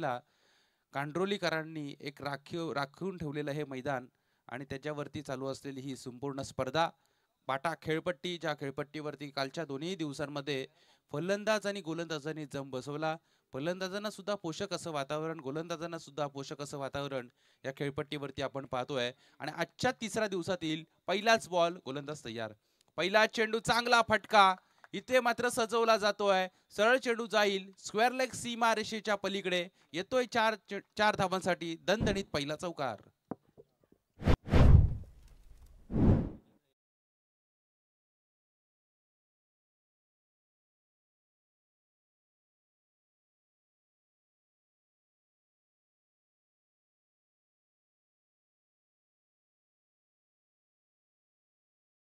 साईडला कांड्रोलीकरांनी एक राखून ठेवलेलं हे मैदान आणि त्याच्यावरती चालू असलेली ही संपूर्ण स्पर्धा पाटा खेळपट्टी, ज्या खेळपट्टीवरती कालच्या दोन्ही दिवसांमध्ये फलंदाज आणि गोलंदाजांनी जम बसवला. फलंदाजांना सुद्धा पोषक असं वातावरण, गोलंदाजांना सुद्धा पोषक असं वातावरण या खेळपट्टीवरती आपण पाहतोय. आणि आजच्या तिसऱ्या दिवसातील पहिलाच बॉल, गोलंदाज तयार. पहिला चेंडू, चांगला फटका इथे मात्र सजवला जातोय. सरळ चेंडू जाईल स्क्वेअर लेग सीमा रेषेच्या पलीकडे, येतोय चार धावांसाठी दणदणीत पहिला चौकार.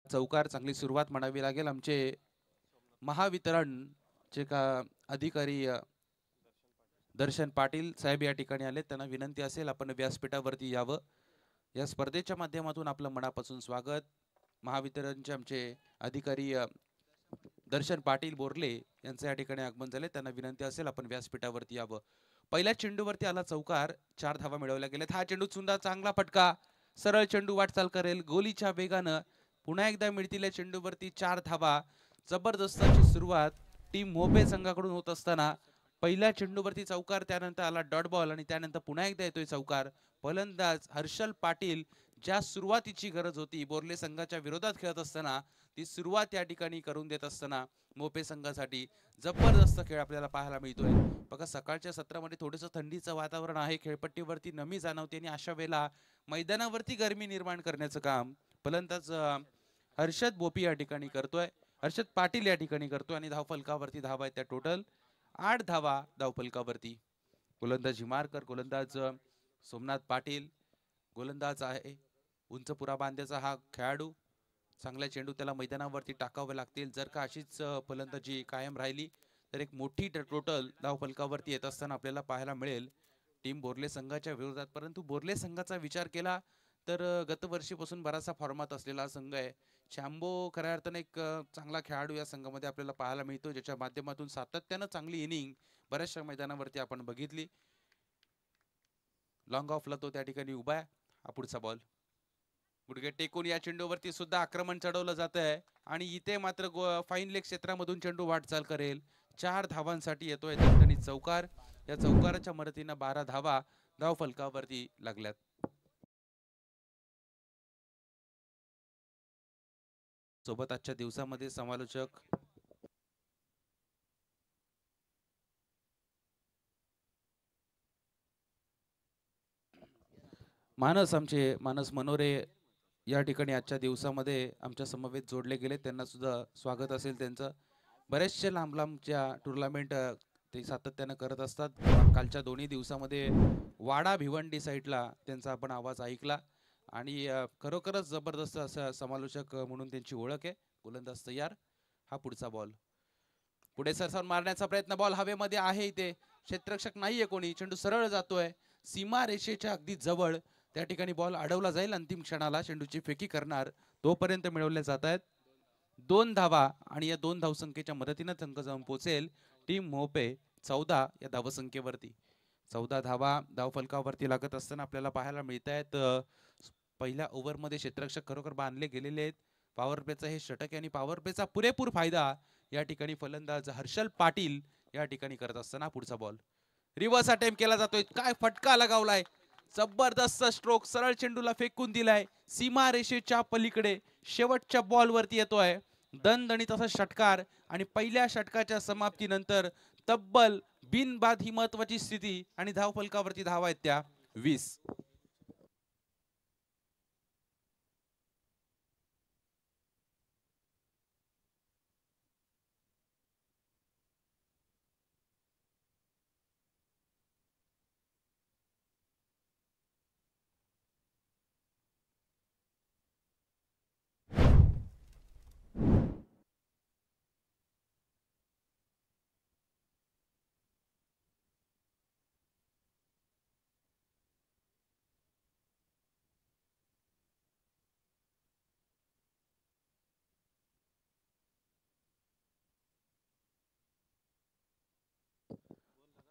चौकार चांगली सुरुवात म्हणावी लागेल. आमचे महावितरणचे का अधिकारी दर्शन पाटील साहेब या ठिकाणी आले. त्यांना विनंती असेल आपण व्यासपीठावरती यावं. या स्पर्धेच्या माध्यमातून आपलं मनापासून स्वागत. महावितरणचे आमचे अधिकारी दर्शन पाटील बोरले यांचं या ठिकाणी आगमन झाले. त्यांना विनंती असेल आपण व्यासपीठावरती यावं. पहिल्या चेंडूवरती आला चौकार, 4 धावा मिळवल्या गेल्यात. हा चेंडू चुंदा, चांगला फटका, सरळ चेंडू वाटचाल करेल गोलीच्या वेगानं. पुन्हा एकदा मिळतील या चेंडूवरती 4 धावा. जबरदस्त अशी सुरुवात टीम मोपे संघाकडून होत असताना पहिल्या चेंडूवरती चौकार, त्यानंतर आला डॉट बॉल आणि त्यानंतर पुन्हा एकदा येतोय चौकार. फलंदाज हर्षल पाटील ज्या सुरुवातीची गरज होती बोरले संघाच्या विरोधात खेळत असताना, ती सुरुवात या ठिकाणी करून देत असताना मोपे संघासाठी जबरदस्त खेळ आपल्याला पाहायला मिळतोय. बघा सकाळच्या सत्रामध्ये थोडंसं थंडीचं वातावरण आहे, खेळपट्टीवरती नमी जाणवते आणि अशा वेळेला मैदानावरती गरमी निर्माण करण्याचं काम फलंदाज हर्षद बोपी या ठिकाणी करतोय, हर्षद पाटील या ठिकाणी करतोय. आणि धावफलकावरती धावा आहेत त्या टोटल 8 धावा धावफलकावरती. गोलंदाज हिमारकर, गोलंदाज सोमनाथ पाटील, गोलंदाज आहे उंचपुरा बांध्याचा हा खेळाडू. चांगला चेंडू त्याला मैदानावरती टाकावे लागतील. जर का अशीच फलंदाजी कायम राहिली तर एक मोठी टोटल धावफलकावरती येत असताना आपल्याला पाहायला मिळेल टीम बोरले संघाच्या विरोधात. परंतु बोरले संघाचा विचार केला तर गतवर्षीपासून बराचसा फॉर्मात असलेला संघ आहे. शॅम्बो खऱ्या अर्थाने एक चांगला खेळाडू या संघामध्ये आपल्याला पाहायला मिळतो, ज्याच्या माध्यमातून सातत्यानं चांगली इनिंग बऱ्याचशा मैदानावरती आपण बघितली. लॉंग ऑफला तो त्या ठिकाणी उभा आहे. हा पुढचा बॉल, गुडघे टेकून या चेंडूवरती सुद्धा आक्रमण चढवलं जात आहे आणि इथे मात्र फाईन लेग क्षेत्रामधून चेंडू वाटचाल करेल. 4 धावांसाठी येतोय दणदणीत चौकार. या चौकाराच्या मदतीनं 12 धावा धावफलकावरती लागल्यात. सोबत आजच्या दिवसामध्ये समालोचक आमचे मानस मनोरे या ठिकाणी आजच्या दिवसामध्ये आमच्या समवेत जोडले गेले. त्यांना सुद्धा स्वागत असेल त्यांचं. बरेचसे लांब लांबच्या टुर्नामेंट ते सातत्यानं करत असतात. कालच्या दोन्ही दिवसामध्ये वाडा भिवंडी साईडला त्यांचा आपण आवाज ऐकला आणि खरोखरच जबरदस्त असं समालोचक म्हणून त्यांची ओळख आहे. गोलंदाज तयार. हा पुढचा बॉल, पुढे सरसावून मारण्याचा प्रयत्न, बॉल हवेमध्ये आहे, इथे क्षेत्ररक्षक नाहीये कोणी, चेंडू सरळ जातोय सीमा रेषेच्या अगदी जवळ. त्या ठिकाणी बॉल अडवला जाईल. अंतिम क्षणाला चेंडूची फेकी करणार तोपर्यंत मिळवल्या जात आहेत 2 धावा आणि या 2 धावसंख्येच्या मदतीने अंक जाऊन पोहोचेल टीम मोपे 14 या धावसंख्येवरती. 14 धावा धावफलकावरती लागत असताना आपल्याला पाहायला मिळत आहेत. पहिल्या ओव्हरमध्ये क्षेत्ररक्षक खरोखर बांधले गेलेले आहेत. पॉवर प्लेचा हे षटक आणि पॉवर प्लेचा पुरेपूर फायदा या ठिकाणी फलंदाज हर्षल पाटील या ठिकाणी करत असताना पुढचा बॉल रिव्हर्स अटेम्प्ट केला जातोय. काय फटका लगावलाय, जबरदस्त स्ट्रोक, सरळ चेंडूला फेकून दिलाय सीमा रेषेच्या पलीकडे. शेवटच्या बॉलवरती येतोय दणदणीत असा षटकार आणि पहिल्या षटकाच्या समाप्तीनंतर तब्बल बिनबाद ही महत्वाची स्थिती आणि धावफलकावरती धावा आहेत त्या 20.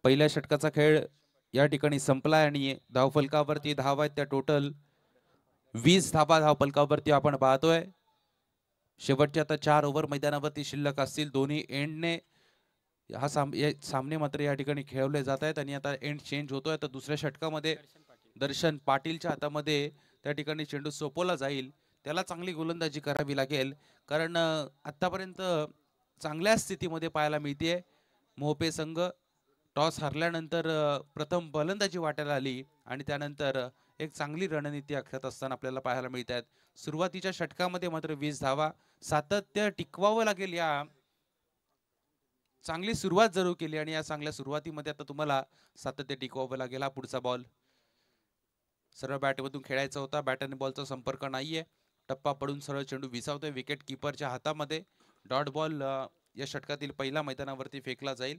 पहिल्या षटकाचा खेळ या ठिकाणी संपलाय आणि धावफलकावरती धावा आहेत त्या टोटल 20 धावा धावफलकावरती आपण पाहतोय. शेवटचे आता 4 ओव्हर मैदानावरती शिल्लक असतील. दोन्ही एंडने सामने मात्र या ठिकाणी खेळवले जात आहेत आणि आता एंड चेंज होतोय. तर दुसऱ्या षटकामध्ये दर्शन पाटीलच्या हातामध्ये त्या ठिकाणी चेंडू सोपवला जाईल. त्याला चांगली गोलंदाजी करावी लागेल कारण आतापर्यंत चांगल्या स्थितीमध्ये पाहायला मिळते. मोहपे संघ टॉस हरल्यानंतर प्रथम फलंदाजी वाटायला आली आणि त्यानंतर एक चांगली रणनीती आखत असताना आपल्याला पाहायला मिळत आहेत. सुरुवातीच्या षटकामध्ये मात्र 20 धावा सातत्य टिकवावं लागेल. या चांगली सुरुवात जरूर केली आणि या चांगल्या सुरुवातीमध्ये आता तुम्हाला सातत्य टिकवावं लागेल. हा पुढचा बॉल सरळ बॅटमधून खेळायचा होता. बॅट आणि बॉलचा संपर्क नाहीये. टप्पा पडून सरळ चेंडू विसावतोय विकेट किपरच्या हातामध्ये. डॉट बॉल या षटकातील पहिला मैदानावरती फेकला जाईल.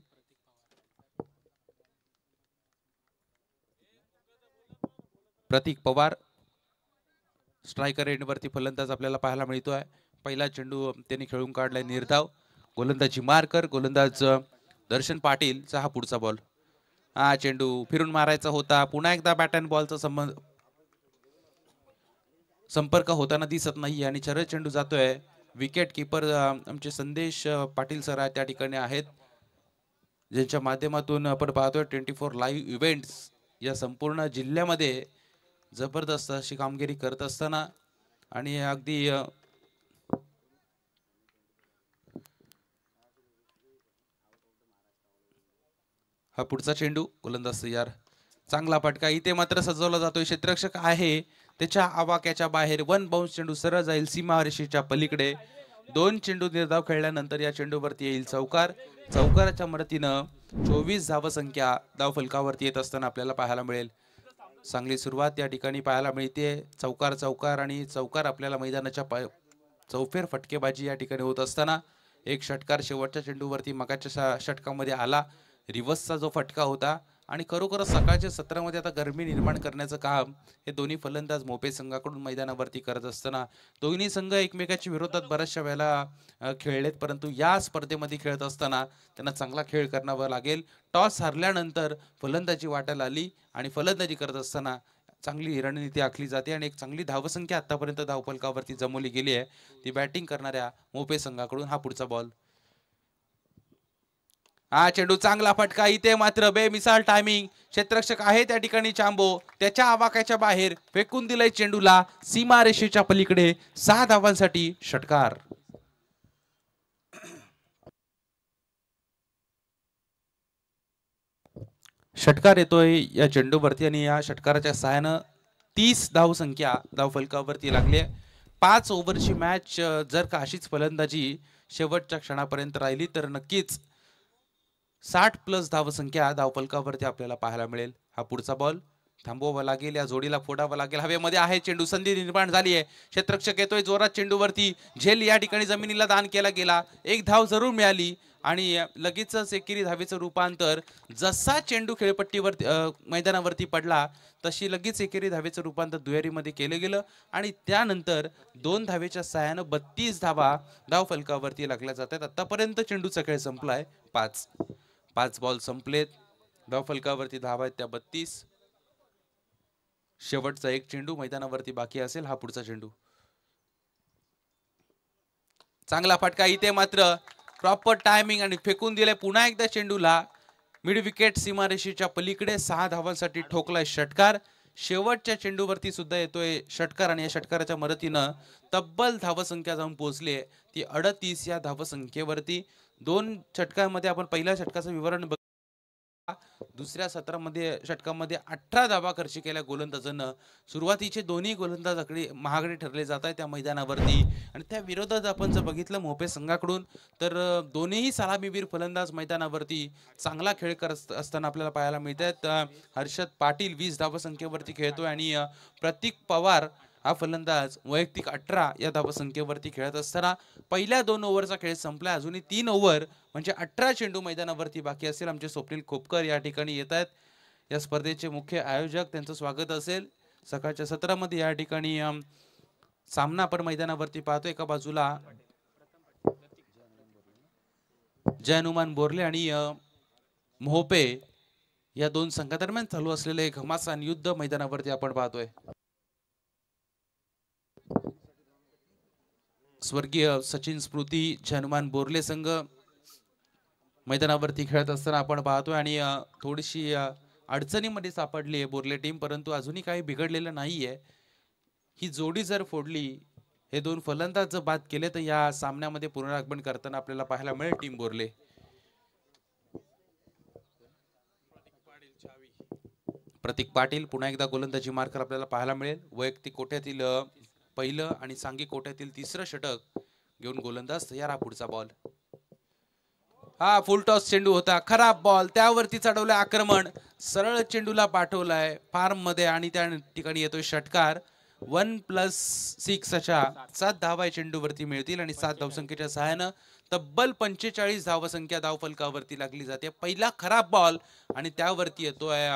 प्रतीक पवार स्ट्रायकर एंडवरती फलंदाज आपल्याला पाहायला मिळतोय. पहिला चेंडू त्यांनी खेळून काढलाय निर्धाव. गोलंदाजी मार्कर गोलंदाज दर्शन पाटीलचा हा पुढचा बॉल. हा चेंडू फिरून मारायचा होता. पुन्हा एकदा बॅट अँड बॉलचा संपर्क होताना दिसत नाही आणि सरळ चेंडू जातोय. विकेट किपर आमचे संदेश पाटील सर त्या ठिकाणी आहेत ज्यांच्या माध्यमातून आपण पाहतोय 24 लाईव्ह इव्हेंट्स या संपूर्ण जिल्ह्यामध्ये जबरदस्त अशी कामगिरी करत असताना आणि अगदी हा पुढचा चेंडू गोलंदाज तयार. चांगला फटका इथे मात्र सजवला जातोय. क्षेत्ररक्षक आहे त्याच्या आवाक्याच्या बाहेर. वन बाउन्स चेंडू सरळ जाईल सीमारेषेच्या पलीकडे. 2 चेंडू निर्धाव खेळल्यानंतर या चेंडूवरती येईल चौकार. चौकाराच्या मदतीनं 24 धावसंख्या धावफलकावरती येत असताना आपल्याला पाहायला मिळेल. चांगली सुरुवात या ठिकाणी पाहायला मिळते. चौकार चौकार आणि चौकार आपल्याला मैदानाच्या चौफेर फटकेबाजी या ठिकाणी होत असताना एक षटकार शेवटच्या चेंडूवरती मगाच्या षटकामध्ये आला. रिव्हर्सचा जो फटका होता आणि खरोखरच सकाळच्या सत्रामध्ये आता गरमी निर्माण करण्याचं काम हे दोन्ही फलंदाज मोपे संघाकडून मैदानावरती करत असताना दोन्ही संघ एकमेकाच्या विरोधात बऱ्याचशा वेळेला खेळलेत परंतु या स्पर्धेमध्ये खेळत असताना त्यांना चांगला खेळ करावा लागेल. टॉस हरल्यानंतर फलंदाजी वाटायला आली आणि फलंदाजी करत असताना चांगली रणनीती आखली जाते आणि एक चांगली धावसंख्या आतापर्यंत धावफलकावरती जमवली गेली आहे ती बॅटिंग करणाऱ्या मोपे संघाकडून. हा पुढचा बॉल. हा चेंडू चांगला फटका इथे मात्र बेमिसाल टायमिंग. क्षेत्ररक्षक आहे त्या ठिकाणी चांबो त्याच्या आवाक्याच्या बाहेर फेकून दिलंय चेंडूला सीमारेषेच्या पलीकडे. 6 धावांसाठी षटकार. षटकार येतोय या चेंडूवरती आणि या षटकाराच्या सहाय्यानं 30 धावसंख्या धावफलकावरती लागली आहे. 5 ओव्हरची मॅच जर का अशीच फलंदाजी शेवटच्या क्षणापर्यंत राहिली तर नक्कीच 60+ धावसंख्या धावफलकावरती आपल्याला पाहायला मिळेल. हा पुढचा बॉल थांबवावा लागेल. या जोडीला फोडावा लागेल. हवेमध्ये आहे चेंडू. संधी निर्माण झाली आहे. क्षेत्ररक्षक येतोय जोरात चेंडूवरती. झेल या ठिकाणी जमिनीला दान केला गेला. एक धाव जरूर मिळाली आणि लगेचच एकेरी धावेचं रूपांतर. जसा चेंडू खेळपट्टीवरती मैदानावरती पडला तशी लगेच एकेरी धावेचं रूपांतर दुहेरीमध्ये केलं गेलं आणि त्यानंतर 2 धावेच्या सहाय्यानं 32 धावा धावफलकावरती लागल्या जातात. आतापर्यंत चेंडूचा खेळ संपलाय. 5 बॉल संपलेत. धावफलकावरती धावा आहेत त्या 32. शेवटचा एक चेंडू मैदानावरती बाकी असेल. हा पुढचा चेंडू. चांगला फटका इथे मात्र प्रॉपर टायमिंग आणि फेकून दिलाय पुन्हा एकदा चेंडूला मिड विकेट सीमारेषेच्या पलीकडे. 6 धावांसाठी ठोकलाय षटकार. शेवटच्या चेंडूवरती सुद्धा येतोय षटकार आणि या षटकाराच्या मदतीनं तब्बल धावसंख्या जाऊन पोहोचली ती 38 या धावसंख्येवरती. 2 षटकांमध्ये आपण पहिल्या षटकाचं विवरण दुसऱ्या षटकामध्ये 18 धावा खर्च केल्या गोलंदाजांना. सुरुवातीचे दोन्ही गोलंदाज महागडे ठरले जात आहेत त्या मैदानावरती आणि त्या विरोधात आपण जर बघितलं मोपे संघाकडून तर दोन्ही सलामीवीर फलंदाज मैदानावरती चांगला खेळ करत असताना आपल्याला पाहायला मिळत आहेत. हर्षद पाटील 20 धावसंख्येवरती खेळतोय आणि प्रतीक पवार हा फलंदाज वैयक्तिक 18 या धावसंख्येवरती खेळत असताना पहिल्या 2 ओव्हरचा खेळ संपला. अजूनही 3 ओव्हर म्हणजे 18 चेंडू मैदानावरती बाकी असेल. आमचे स्वप्नील खोपकर या ठिकाणी येत आहेत. या स्पर्धेचे मुख्य आयोजक त्यांचं स्वागत असेल. सकाळच्या सत्रामध्ये या ठिकाणी सामना आपण मैदानावरती पाहतो. एका बाजूला जय हनुमान बोरले आणि मोहपे या दोन संघादरम्यान चालू असलेले घमासान युद्ध मैदानावरती आपण पाहतोय। स्वर्गीय सचिन स्मृती हनुमान बोरले संघ मैदानावरती खेळत असताना आपण पाहतोय आणि थोडीशी अडचणीमध्ये सापडली आहे बोरले टीम, परंतु अजूनही काही बिघडलेलं नाहीये। ही जोडी जर फोडली, हे दोन फलंदाज जर बाद केले, तर या सामन्यामध्ये पुनरागमन करताना आपल्याला पाहायला मिळेल टीम बोरले। प्रतीक पाटील पुन्हा एकदा गोलंदाजी मार्कर आपल्याला पाहायला मिळेल। वैयक्तिक कोट्यातील पहिलं आणि सांघिक कोट्यातील तिसरं षटक घेऊन गोलंदाज तयार। हा पुढचा बॉल, हा फुल टॉस चेंडू होता, खराब बॉल, त्यावरती चढवलं आक्रमण, सरळ चेंडूला पाठवलाय फार्म मध्ये आणि त्या ठिकाणी येतोय षटकार। 1+6 अशा 7 धावा चेंडूवरती मिळतील आणि 7 धावसंख्येच्या सहाय्यानं तब्बल 45 धावसंख्या धावफलकावरती लागली जाते। पहिला खराब बॉल आणि त्यावरती येतोय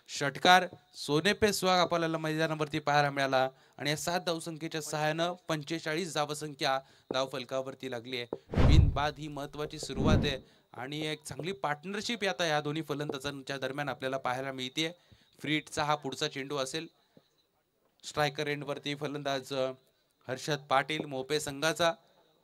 षटकार। सोने पे सुहागा आपल्याला मैदानावरती पाहायला मिळाला आणि या 7 धावसंख्येच्या सहाय्यानं 45 धावसंख्या धावफलकावरती लागली आहे। बिनबाद ही महत्वाची सुरुवात आहे आणि एक चांगली पार्टनरशिप आता या दोन्ही फलंदाजांच्या दरम्यान आपल्याला पाहायला मिळते। फ्रीटचा हा पुढचा चेंडू असेल। स्ट्रायकर एंड वरती फलंदाज हर्षद पाटील मोपे संघाचा।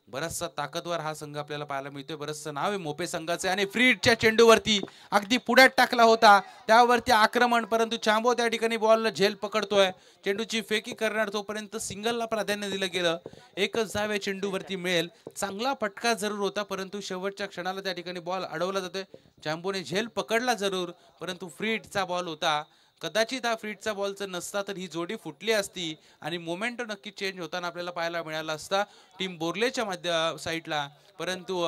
बराचसा ताकदवर हा संघ आपल्याला पाहायला मिळतोय, बरचसं नाव आहे मोपे संघाचे आणि फ्रीटच्या चेंडूवरती अगदी पुढ्यात टाकला होता, त्यावरती आक्रमण, परंतु चांबो त्या ठिकाणी बॉलला झेल पकडतोय। चेंडूची फेकी करणार तोपर्यंत सिंगलला प्राधान्य दिलं गेलं। एकच धाव या चेंडूवरती मिळेल। चांगला फटका जरूर होता, परंतु शेवटच्या क्षणाला त्या ठिकाणी बॉल अडवला जातोय। चांबोने झेल पकडला जरूर, परंतु फ्रीटचा बॉल होता। कदाचित हा फ्रीटचा बॉलचा नसता तर ही जोडी फुटली असती आणि मोमेंट नक्की चेंज होताना आपल्याला पाहायला मिळाला असता टीम बोरलेच्या मध्य साईडला, परंतु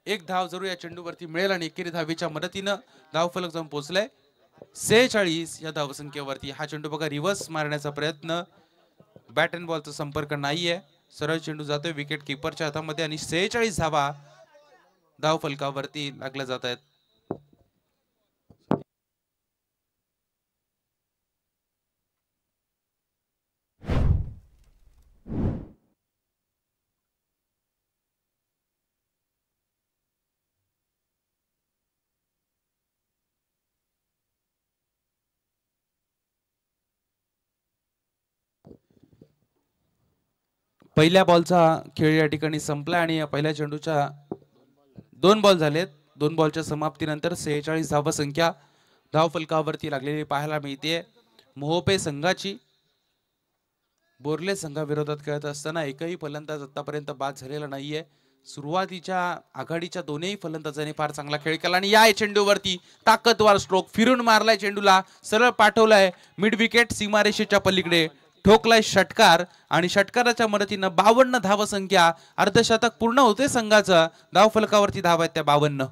एक धाव जरूर या चेंडूवरती मिळेल आणि एकेरी धावेच्या मदतीनं धावफलक जाऊन पोहोचलाय 46 या धावसंख्येवरती। हा चेंडू बघा रिव्हर्स मारण्याचा प्रयत्न, बॅट अँड बॉलचा संपर्क नाहीये, सरळ चेंडू जातोय विकेट कीपरच्या हातामध्ये आणि 46 धावा धावफलकावरती लागल्या जात आहेत। पहिल्या बॉलचा खेळ या ठिकाणी संपला आणि पहिल्या चेंडूच्या 2 बॉल झालेत। 2 बॉलच्या समाप्तीनंतर 46 धावसंख्या धावफलकावरती लागलेली पाहायला मिळते। मोहोपे संघाची बोरले संघाविरोधात खेळत असताना एकही फलंदाज आतापर्यंत बाद झालेला नाहीये। सुरुवातीच्या आघाडीच्या दोन्ही फलंदाजांनी फार चांगला खेळ केला आणि या चेंडूवरती ताकदवार स्ट्रोक फिरून मारलाय, चेंडूला सरळ पाठवलाय मिड विकेट सीमारेषेच्या पलीकडे, ठोकलाय षटकार आणि षटकाराच्या मदतीनं 52 धावसंख्या, अर्धशतक पूर्ण होते संघाचं। धावफलकावरती धाव आहेत त्या 52।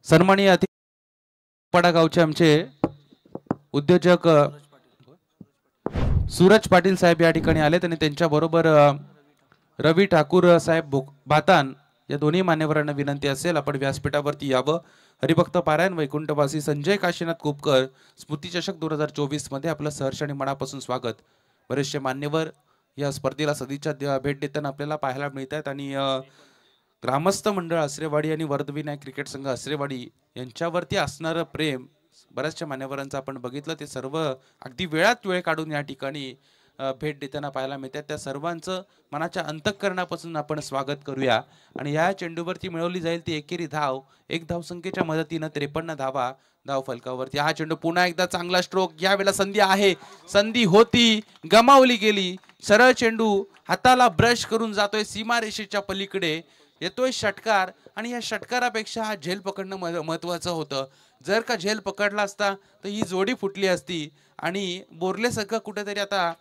सन्माननीय पडागावचे आमचे उद्योजक सूरज पाटील साहेब या ठिकाणी आलेत आणि त्यांच्या बरोबर रवी ठाकूर साहेब भातान या दोन्ही मान्यवरांना विनंती असेल आपण व्यासपीठावरती यावं। हरिभक्त पारायण वैकुंठवासी संजय काशीनाथ कुपकर स्मृती चषक 2024 मध्ये आपलं सहर्ष आणि मनापासून स्वागत। बरेचसे मान्यवर या स्पर्धेला सदिच्छा भेट देताना आपल्याला पाहायला मिळत आहेत आणि ग्रामस्थ मंडळ असरेवाडी आणि वर्धविनायक क्रिकेट संघ असरेवाडी यांच्यावरती असणारं प्रेम बऱ्याचशा मान्यवरांचं आपण बघितलं, ते सर्व अगदी वेळात वेळ काढून या ठिकाणी भेट देताना पाहायला मिळतात। त्या सर्वांचं मनाच्या अंतःकरणापासून आपण स्वागत करूया आणि या चेंडूवरती मिळवली जाईल ती एकेरी धाव। एक धावसंख्येच्या मदतीनं 53 धावा धावफलकावरती। हा चेंडू पुन्हा एकदा चांगला स्ट्रोक, यावेळेला संधी आहे, संधी होती, गमावली गेली। सरळ चेंडू हाताला ब्रश करून जातोय सीमारेषेच्या पलीकडे, येतोय षटकार आणि या षटकारापेक्षा हा झेल पकडणं महत्वाचं होतं। जर का झेल पकडला असता तर ही जोडी फुटली असती आणि बोरले संघ कुठेतरी आता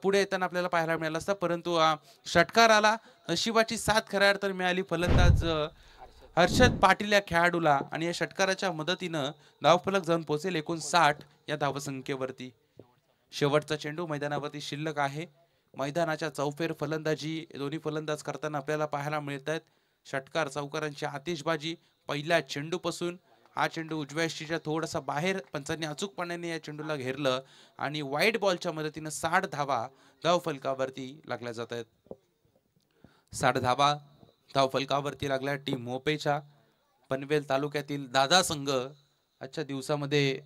पुढे येताना आपल्याला पाहायला मिळालं असतं, परंतु षटकार आला, नशिबाची साथ खऱ्या अर्थाने मिळाली फलंदाज हर्षद पाटील या खेळाडूला आणि या षटकाराच्या मदतीनं धावफलक जाऊन पोहोचेल 59 या धावसंख्येवरती। शेवटचा चेंडू मैदानावरती शिल्लक आहे। मैदानाच्या चौफेर फलंदाजी दोन्ही फलंदाज करताना आपल्याला पाहायला मिळत आहेत। षटकार चौकारांची आतिषबाजी पहिल्या चेंडूपासून। हा चेंडू उजव्या यष्टीच्या थोडासा बाहेर, पंचांनी अचूकपणाने या चेंडूला घेरलं आणि वाईड बॉलच्या मदतीनं 60 धावा धावफलकावरती लागल्या जात आहेत। 60 धावा धावफलकावरती लागला टीम मोपेच्या पनवेल तालुक्यातील दादा संघ आजच्या दिवसामध्ये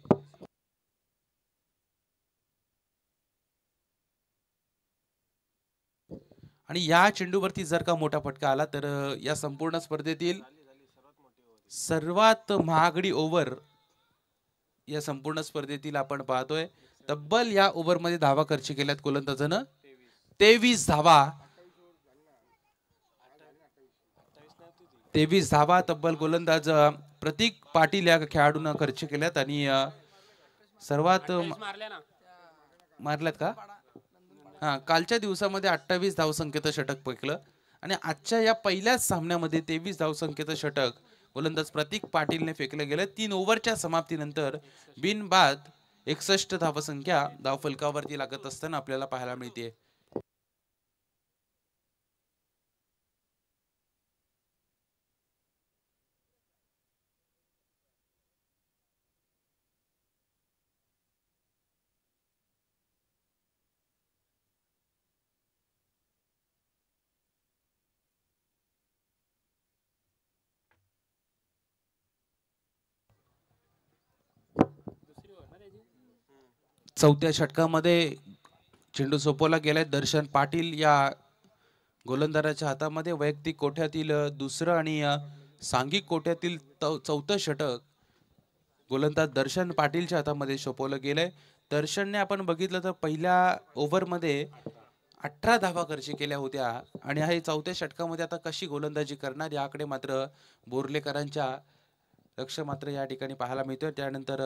आणि या चेंडूवरती जर का मोठा फटका आला तर या संपूर्ण स्पर्धेतील सर्वात महागडी ओव्हर या संपूर्ण स्पर्धेतील आपण पाहतोय. तब्बल या ओव्हरमध्ये धावा खर्च केल्यात गोलंदाजानं 23 धावा. 23 धावा तब्बल गोलंदाज प्रतीक पाटील या खेळाडूंना खर्च केल्यात आणि सर्वात मारल्यात का हा कालच्या दिवसामध्ये 28 धावसंख्येचं षटक फेकलं आणि आजच्या या पहिल्याच सामन्यामध्ये 23 धावसंख्येचं षटक गोलंदाज प्रतीक पाटीलने फेकलं गेलं. 3 ओव्हरच्या समाप्तीनंतर बिनबाद 61 धावसंख्या धावफलकावरती लागत असताना आपल्याला पाहायला मिळते. चौथ्या षटकामध्ये चेंडू सोपवला गेलाय. दर्शन पाटील या गोलंदाजाच्या हातामध्ये वैयक्तिक कोठ्यातील दुसरं आणि सांघिक कोठ्यातील चौथं षटक गोलंदाज दर्शन पाटीलच्या हातामध्ये सोपवलं गेलंय. दर्शनने आपण बघितलं तर पहिल्या ओव्हरमध्ये 18 धावा खर्च केल्या होत्या आणि हे चौथ्या षटकामध्ये आता कशी गोलंदाजी करणार याकडे मात्र बोर्लेकरांच्या लक्ष मात्र या ठिकाणी पाहायला मिळतोय. त्यानंतर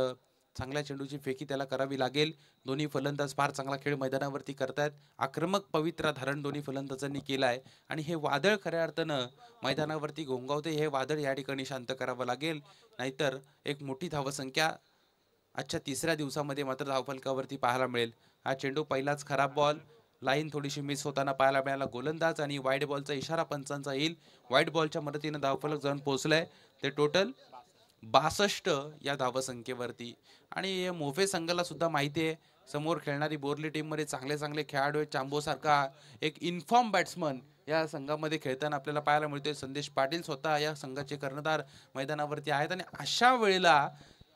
चांगल्या चेंडूची फेकी त्याला करावी लागेल. दोन्ही फलंदाज फार चांगला खेळ मैदानावरती करतायत. आक्रमक पवित्रा धारण दोन्ही फलंदाजांनी केलाय आणि हे वादळ खऱ्या अर्थानं मैदानावरती घोंगावते. हे वादळ या ठिकाणी शांत करावं लागेल, नाहीतर एक मोठी धावसंख्या आजच्या तिसऱ्या दिवसामध्ये मात्र धावफलकावरती पाहायला मिळेल. हा चेंडू पहिलाच खराब बॉल, लाईन थोडीशी मिस होताना पाहायला मिळाला. गोलंदाज आणि वाईड बॉलचा इशारा पंचांचा येईल. वाईड बॉलच्या मदतीने धावफलक जाऊन पोहोचलाय. ते टोटल 62 या धावसंख्येवरती आणि मोफे संघाला सुद्धा माहिती आहे समोर खेळणारी बोर्ली टीम मध्ये चांगले चांगले खेळाडू आहेत. चांबो सारखा एक इन्फॉर्म बॅट्समन या संघामध्ये खेळताना आपल्याला पाहायला मिळतोय. संदेश पाटील स्वतः या संघाचे कर्णधार मैदानावरती आहेत आणि अशा वेळेला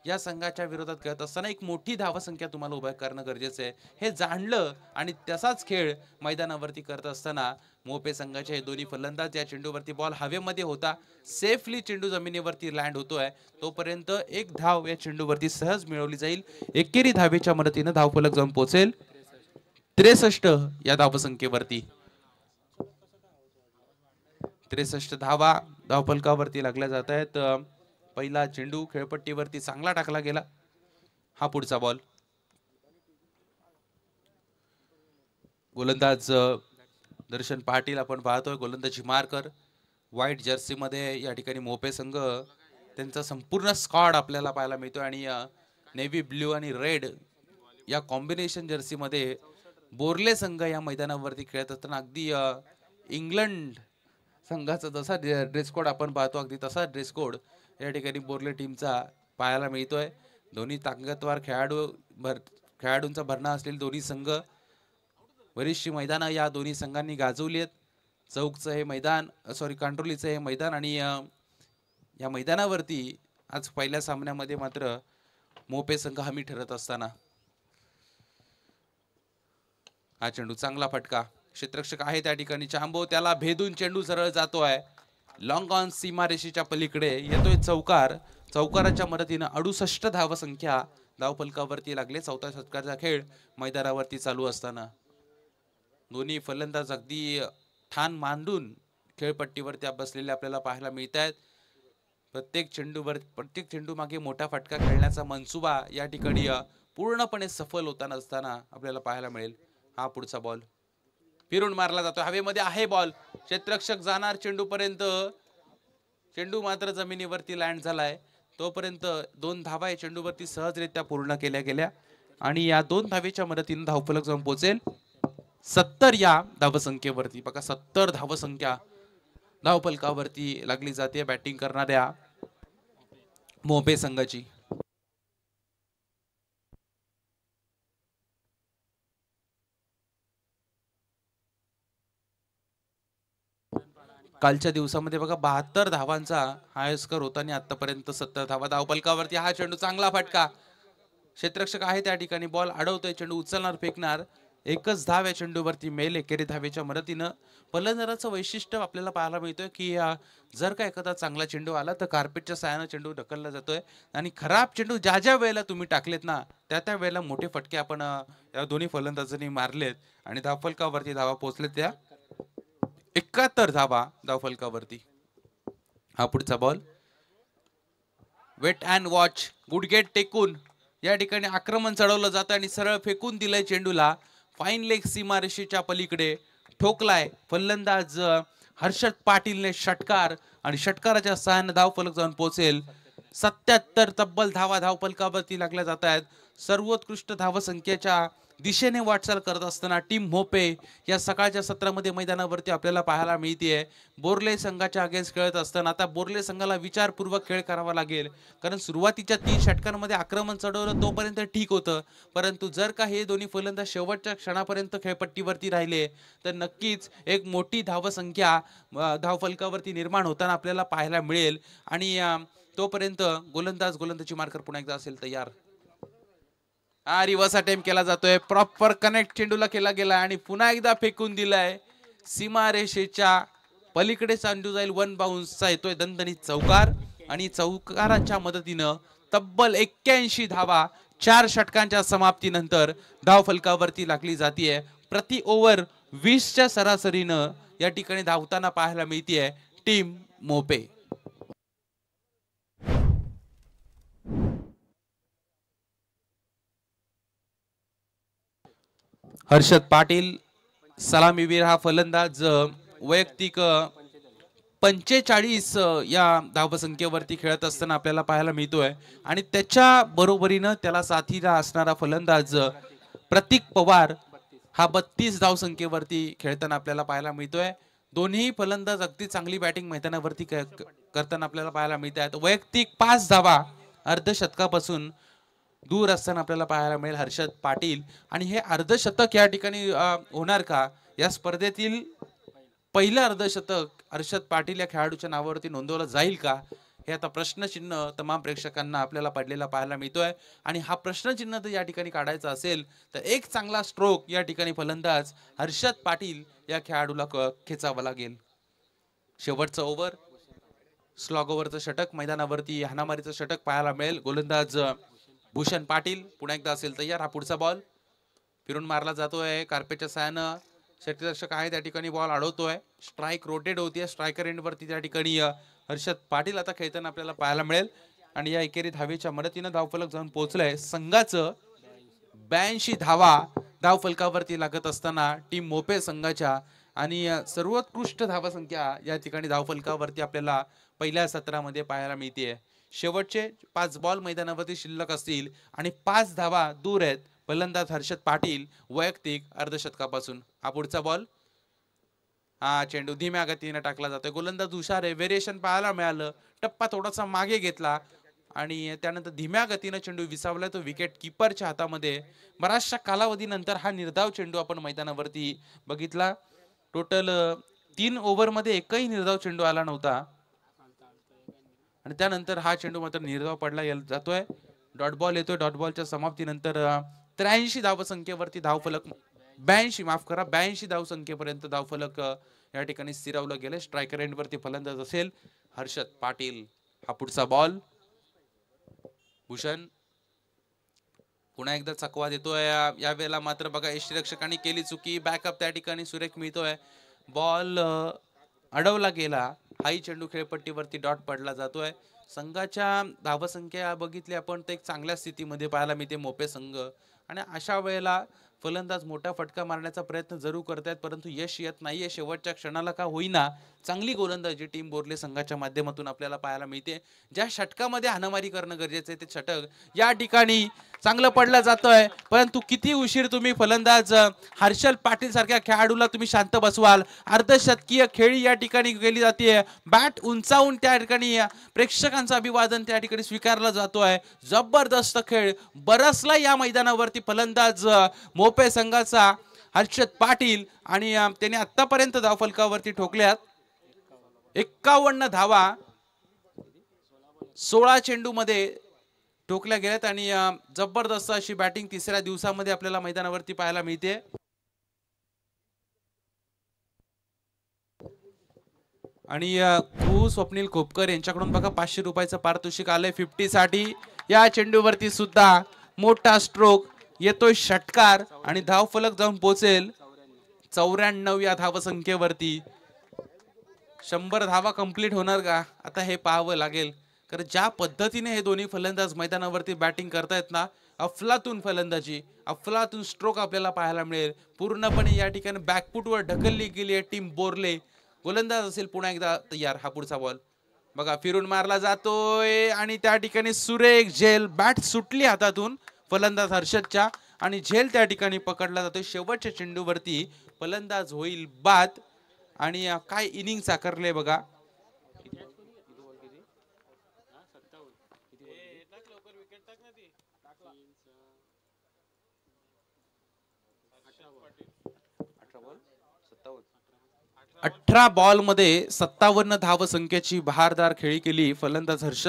या संघाच्या विरोधात खेळत असताना एक मोठी धावसंख्या तुम्हाला उभा करणं गरजेचं आहे. हे जाणलं आणि तसाच खेळ मैदानावरती करत असताना मोपे संघाचे हे दोन्ही फलंदाज या चेंडूवरती बॉल हवेमध्ये होता सेफली चेंडू जमिनीवरती लँड होतोय तोपर्यंत एक धाव या चेंडूवरती सहज मिळवली जाईल. एकेरी धावेच्या मदतीने धावफलक जाऊन पोहोचेल 63 या धावसंख्येवरती. 63 धावा धावफलकावरती लागल्या जात आहेत. पहिला चेंडू खेळपट्टीवरती चांगला टाकला गेला. हा पुढचा बॉल. गोलंदाज दर्शन पाटील आपण पाहतोय गोलंदाजी मार्कर व्हाईट जर्सी मध्ये या ठिकाणी मोपे संघ त्यांचा संपूर्ण स्क्वॉड आपल्याला पाहायला मिळतोय आणि नेव्ही ब्ल्यू आणि रेड या कॉम्बिनेशन जर्सी मध्ये बोर्ले संघ या मैदानावरती खेळत असताना अगदी इंग्लंड संघाचा जसा ड्रेस कोड आपण पाहतो अगदी तसा ड्रेस कोड या ठिकाणी बोर्ले टीमचा पाहायला मिळतोय. दोन्ही ताकदवार खेळाडूंचा भरणा असलेले दोन्ही संघ बरीचशी मैदानं या दोन्ही संघांनी गाजवली आहेत. चौकचं हे मैदान कांट्रोलीचं हे मैदान आणि या मैदानावरती आज पहिल्या सामन्यामध्ये मात्र मोपे संघ हमी ठरत असताना हा चेंडू चांगला फटका क्षेत्ररक्षक आहे त्या ठिकाणी चांबो त्याला भेदून चेंडू सरळ जातोय लॉंग ऑन सीमारेषेच्या पलीकडे येतोय चौकार. चौकाराच्या मदतीने 68 धावसंख्या धावफलकावरती लागले. चौथ्या षटकाचा खेळ मैदानावरती चालू असताना दोन्ही फलंदाज अगदी ठाण मांडून खेळपट्टीवरती बसलेले आपल्याला पाहायला मिळत आहेत. प्रत्येक चेंडू मागे मोठा फटका खेळण्याचा मनसुबा या ठिकाणी पूर्णपणे सफल होताना असताना आपल्याला पाहायला मिळेल. हा पुढचा बॉल फिरून मारला जातो हवेमध्ये आहे बॉल क्षेत्ररक्षक जाणार चेंडू पर्यंत. चेंडू मात्र जमिनीवरती लँड झालाय तोपर्यंत 2 धावा या चेंडूवरती सहजरित्या पूर्ण केल्या गेल्या आणि या 2 धावेच्या मदतीने धावफलक जाऊन पोहोचेल 70 या धावसंख्येवरती. बघा 70 धावसंख्या धावफलकावरती लागली जाते बॅटिंग करणाऱ्या मोपे संघाची. कालच्या दिवसामध्ये बघा 72 धावांचा हाय स्कोर होता आणि आतापर्यंत 70 धावा धावफलकावरती. हा चेंडू चांगला फटका, क्षेत्ररक्षक आहे त्या ठिकाणी, बॉल अडवतोय, चेंडू उचलणार फेकणार, एकच धाव या चेंडूवरती मिळेल एकेरी धावेच्या मदतीनं. फलंदाजाचं वैशिष्ट्य आपल्याला पाहायला मिळतोय की जर का एखादा चांगला चेंडू आला तर कार्पेटच्या साहाय्याने चेंडू ढकलला जातोय आणि खराब चेंडू ज्या ज्या वेळेला तुम्ही टाकलेत ना त्या त्या वेळेला मोठे फटके आपण या दोन्ही फलंदाजांनी मारलेत आणि धावफलकावरती धावा पोहोचलेत त्या 71 धावा धावफलकावरती. हा पुढचा बॉल, वेट अँड वॉच, गुडघे टेकून या ठिकाणी आक्रमण चढवलं जातं आणि सरळ फेकून दिलंय चेंडूला. फाईन लेग सीमारेषेच्या पलीकडे ठोकलाय फलंदाज हर्षद पाटीलने षटकार आणि षटकाराच्या सहाय्याने धावफलक जाऊन पोहोचेल. 77 तब्बल धावा धावफलकावरती लागल्या जात आहेत. सर्वोत्कृष्ट धावसंख्येच्या दिशेने वाटचाल करत असताना टीम मोपे या सकाळच्या सत्रामध्ये मैदानावरती आपल्याला पाहायला मिळतेय. बोर्ले संघाच्या अगेन्स्ट खेळत असताना आता बोर्ले संघाला विचारपूर्वक खेळ करावा लागेल, कारण सुरुवातीच्या 3 षटकांमध्ये आक्रमण चढवलं तोपर्यंत ठीक होतं, परंतु जर का हे दोन्ही फलंदाज शेवटच्या क्षणापर्यंत खेळपट्टीवरती राहिले तर नक्कीच एक मोठी धावसंख्या धावफलकावरती निर्माण होताना आपल्याला पाहायला मिळेल. आणि तोपर्यंत गोलंदाजी मार्कर पुन्हा एकदा असेल तयार. हा रिव्हर्स अटेम्प्ट केला जातोय, प्रॉपर कनेक्ट चेंडूला केला गेला आणि पुन्हा एकदा फेकून दिलाय. सीमारेषेच्या पलीकडे चेंडू जाईल, वन बाउन्सचा येतोय दणदणीत चौकार आणि चौकाराच्या मदतीनं तब्बल 81 धावा 4 षटकांच्या समाप्तीनंतर धावफलकावरती लागली जातीये. प्रति ओव्हर 20च्या सरासरीनं या ठिकाणी धावताना पाहायला मिळतीये टीम मोपे. हर्षद पाटील सलामीवीर हा फलंदाज वैयक्तिक 45 या धावसंख्येवरती खेळत असताना आपल्याला पाहायला मिळतोय आणि त्याच्या बरोबरीनं त्याला साथीला असणारा फलंदाज प्रतीक पवार हा 32 धावसंख्येवरती खेळताना आपल्याला पाहायला मिळतोय. दोन्ही फलंदाज अगदी चांगली बॅटिंग मैदानावरती करताना आपल्याला पाहायला मिळतात. वैयक्तिक 5 धावा अर्धशतकापासून दूर असताना आपल्याला पाहायला मिळेल हर्षद पाटील. आणि हे अर्धशतक या ठिकाणी होणार का, या स्पर्धेतील पहिलं अर्धशतक हर्षद पाटील या खेळाडूच्या नावावरती नोंदवलं जाईल का, हे आता प्रश्नचिन्ह तमाम प्रेक्षकांना आपल्याला पडलेला पाहायला मिळतोय. आणि हा प्रश्नचिन्ह जर या ठिकाणी काढायचा असेल तर एक चांगला स्ट्रोक या ठिकाणी फलंदाज हर्षद पाटील या खेळाडूला खेचावा लागेल. शेवटचं ओव्हर, स्लॉग ओव्हरचं षटक, मैदानावरती हाणामारीचं षटक पाहायला मिळेल. गोलंदाज भूषण पाटील पुन्हा एकदा असेल तयार. हा पुढचा बॉल फिरून मारला जातोय कार्पेटच्या साहाय्यानं, क्षेत्ररक्षक आहे त्या ठिकाणी बॉल अडवतोय, स्ट्राईक रोटेट होतीये स्ट्रायकर एंड वरती त्या ठिकाणी हर्षद पाटील आता खेळताना आपल्याला पाहायला मिळेल. आणि या एकेरी धावेच्या मदतीनं धावफलक जाऊन पोहोचलंय. संघाचं 82 धावा धावफलकावरती लागत असताना टीम मोपे संघाच्या आणि सर्वोत्कृष्ट धावसंख्या या ठिकाणी धावफलकावरती आपल्याला पहिल्या सत्रामध्ये पाहायला मिळते. शेवटचे 5 बॉल मैदानावरती शिल्लक असतील आणि 5 धावा दूर आहेत फलंदाज हर्षद पाटील वैयक्तिक अर्धशतकापासून. हा पुढचा बॉल, हा चेंडू धीम्या गतीने टाकला जातोय. गोलंदाज हुशार आहे, व्हेरिएशन पाहायला मिळालं, टप्पा थोडासा मागे घेतला आणि त्यानंतर धीम्या गतीने चेंडू विसावला तो विकेट किपरच्या हातामध्ये. बराचशा कालावधीनंतर हा निर्धाव चेंडू आपण मैदानावरती बघितला. टोटल 3 ओव्हरमध्ये एकही निर्धाव चेंडू आला नव्हता आणि त्यानंतर हा चेंडू मात्र निर्धाव पडला जातोय. डॉट बॉल येतोय. डॉट बॉलच्या समाप्तीनंतर 83 धावसंख्येवरती धावफलक 82 धावसंख्येपर्यंत धावफलक या ठिकाणी स्थिरावलं गेले. स्ट्रायकर एंड वरती फलंदाज असेल हर्षद पाटील. हा पुढचा बॉल, भूषण पुन्हा एकदा चकवा देतोय. यावेळेला मात्र बघा यष्टीरक्षकांनी केली चुकी, बॅकअप त्या ठिकाणी सुरेख मिळतोय. बॉल अडवला गेला, हाही चेंडू खेळपट्टीवरती डॉट पडला जातोय. संघाच्या धावसंख्या बघितली आपण तर एक चांगल्या स्थितीमध्ये पाहायला मिळते मोपे संघ. आणि अशा वेळेला फलंदाज मोठा फटका मारण्याचा प्रयत्न जरूर करतायत परंतु यश येत नाहीये. शेवटच्या क्षणाला का होईना चांगली गोलंदाजी टीम बोर्ले संघाच्या माध्यमातून आपल्याला पाहायला मिळते. ज्या षटकामध्ये हाणामारी करणं गरजेचं आहे ते षटक या ठिकाणी चांगलं पडलं जातंय. परंतु किती उशीर तुम्ही फलंदाज हर्षद पाटील सारख्या खेळाडूला तुम्ही शांत बसवाल. अर्धशतकीय खेळी या ठिकाणी केली जाते. बॅट उंचावून त्या ठिकाणी प्रेक्षकांचं अभिवादन त्या ठिकाणी स्वीकारला जातोय. जबरदस्त खेळ बरसला या मैदानावरती फलंदाज मोपे संघाचा हर्षद पाटील आणि त्याने आतापर्यंत धावफलकावरती ठोकल्यात 51 धावा 16 चेंडू मध्ये ठोकल्या गेल्यात आणि जबरदस्त अशी बॅटिंग तिसऱ्या दिवसामध्ये आपल्याला मैदानावरती पाहायला मिळते. आणि स्वप्नील खोपकर यांच्याकडून बघा 500 रुपयाचं पारितोषिक आलंय 50 साठी. या चेंडूवरती सुद्धा मोठा स्ट्रोक येतोय, षटकार आणि धावफलक जाऊन पोहोचेल 94 या धावसंख्येवरती. 100 धावा कंप्लीट होणार का आता हे पाहावं लागेल, कारण ज्या पद्धतीने हे दोन्ही फलंदाज मैदानावरती बॅटिंग करतायत ना, अफलातून फलंदाजी, अफलातून स्ट्रोक आपल्याला पाहायला मिळेल. पूर्णपणे या ठिकाणी बॅकफुटवर ढकलली गेली आहे टीम बोरले. गोलंदाज असेल पुन्हा एकदा तयार. हा पुढचा बॉल बघा फिरून मारला जातोय आणि त्या ठिकाणी सुरेख झेल, बॅट सुटली हातातून फलंदाज हर्षदच्या आणि झेल त्या ठिकाणी पकडला जातोय. शेवटच्या चेंडूवरती फलंदाज होईल बाद आणि काय इनिंग साकारले बघा. 18 बॉल मध्ये 57 धावसंख्येची बहारदार खेळी केली फलंदाज हर्षद